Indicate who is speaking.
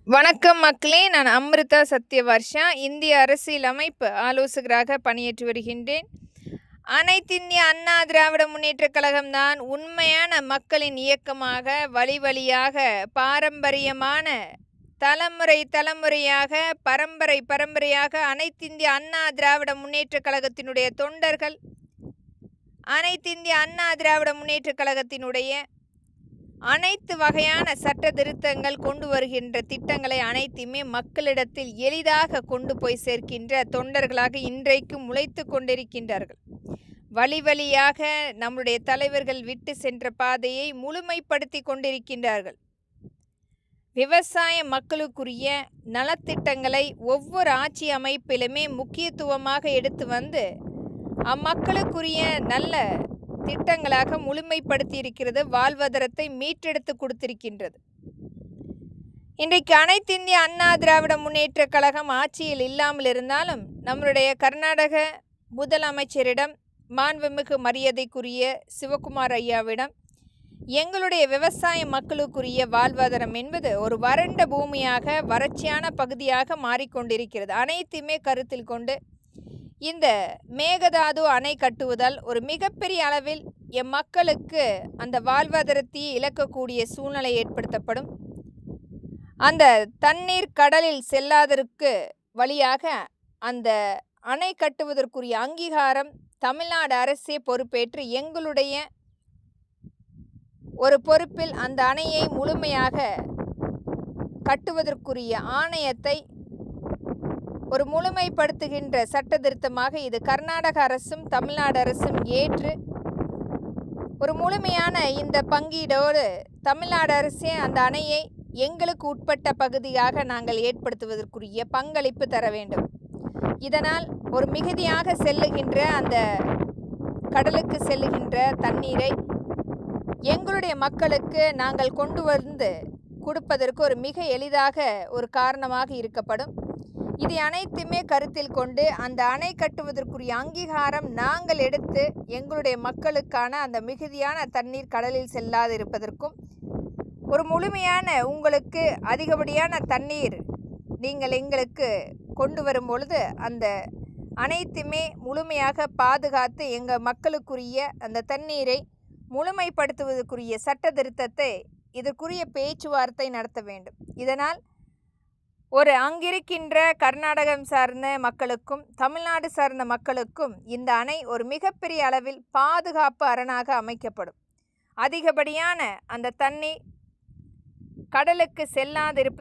Speaker 1: வணக்கம் மக்களே, நான் அம்ரிதா சத்யவர்ஷா இந்திய அரசியலமைப்பு ஆலோசகராக பணியாற்றி வருகின்றேன். அனைத்திந்திய அண்ணா திராவிட முன்னேற்றக் கழகம்தான் உண்மையான மக்களின் இயக்கமாக வழி வழியாக பாரம்பரியமான தலைமுறையாக பரம்பரையாக அனைத்திந்திய அண்ணா திராவிட முன்னேற்றக் கழகத்தினுடைய தொண்டர்கள், அனைத்திந்திய அண்ணா திராவிட முன்னேற்றக் கழகத்தினுடைய அனைத்து வகையான சட்ட திருத்தங்கள் கொண்டு வருகின்ற திட்டங்களை அனைத்துமே மக்களிடத்தில் எளிதாக கொண்டு போய் சேர்க்கின்ற தொண்டர்களாக இன்றைக்கு முளைத்து கொண்டிருக்கின்றார்கள். வழியாக நம்முடைய தலைவர்கள் விட்டு சென்ற பாதையை முழுமைப்படுத்தி கொண்டிருக்கின்றார்கள். விவசாய மக்களுக்குரிய நலத்திட்டங்களை ஒவ்வொரு ஆட்சி அமைப்பிலுமே முக்கியத்துவமாக எடுத்து வந்து அம்மக்களுக்குரிய நல்ல திட்டங்களாக முழுமைப்படுத்தி இருக்கிறது. வாழ்வாதாரத்தை மீட்டெடுத்து கொடுத்திருக்கின்றது. இன்றைக்கு அனைத்திந்திய அண்ணா திராவிட முன்னேற்ற கழகம் ஆட்சியில் இல்லாமல் இருந்தாலும் நம்முடைய கர்நாடக முதலமைச்சரிடம், மாண்புமிகு மரியாதைக்குரிய சிவகுமார் ஐயாவிடம் எங்களுடைய விவசாய மக்களுக்குரிய வாழ்வாதாரம் என்பது ஒரு வறண்ட பூமியாக, வறட்சியான பகுதியாக மாறிக்கொண்டிருக்கிறது. அனைத்துமே கருத்தில் கொண்டு இந்த மேகதாது அணை கட்டுவதால் ஒரு மிகப்பெரிய அளவில் எம் மக்களுக்கு அந்த வாழ்வாதாரத்தை இழக்கக்கூடிய சூழ்நிலை ஏற்படுத்தப்படும். அந்த தண்ணீர் கடலில் செல்லாததற்கு வழியாக அந்த அணை கட்டுவதற்குரிய அங்கீகாரம் தமிழ்நாடு அரசே பொறுப்பேற்று எங்களுடைய ஒரு பொறுப்பில் அந்த அணையை முழுமையாக கட்டுவதற்குரிய ஆணையத்தை ஒரு முழுமைப்படுத்துகின்ற சட்ட திருத்தமாக இது கர்நாடக அரசும் தமிழ்நாடு அரசும் ஏற்று ஒரு முழுமையான இந்த பங்கீடோடு தமிழ்நாடு அரசே அந்த அணையை எங்களுக்கு உட்பட்ட பகுதியாக நாங்கள் ஏற்படுத்துவதற்குரிய பங்களிப்பு தர வேண்டும். இதனால் ஒரு மிகுதியாக செல்லுகின்ற அந்த கடலுக்கு செல்லுகின்ற தண்ணீரை எங்களுடைய மக்களுக்கு நாங்கள் கொண்டு வந்து கொடுப்பதற்கு ஒரு மிக எளிதாக ஒரு காரணமாக இருக்கப்படும். இதை அனைத்துமே கருத்தில் கொண்டு அந்த அணை கட்டுவதற்குரிய அங்கீகாரம் நாங்கள் எடுத்து எங்களுடைய மக்களுக்கான அந்த மிகுதியான தண்ணீர் கடலில் செல்லாதிருப்பதற்கும், ஒரு முழுமையான உங்களுக்கு அதிகப்படியான தண்ணீர் நீங்கள் எங்களுக்கு கொண்டு வரும் பொழுது அந்த அனைத்துமே முழுமையாக பாதுகாத்து எங்கள் மக்களுக்குரிய அந்த தண்ணீரை முழுமைப்படுத்துவதற்குரிய சட்ட திருத்தத்தை இதற்குரிய பேச்சுவார்த்தை நடத்த வேண்டும். இதனால் ஒரு அங்கிருக்கின்ற கர்நாடகம் சார்ந்த மக்களுக்கும் தமிழ்நாடு சார்ந்த மக்களுக்கும் இந்த அணை ஒரு மிகப்பெரிய அளவில் பாதுகாப்பு அரணாக அமைக்கப்படும். அதிகப்படியான அந்த தண்ணி கடலுக்கு செல்லாதிருப்ப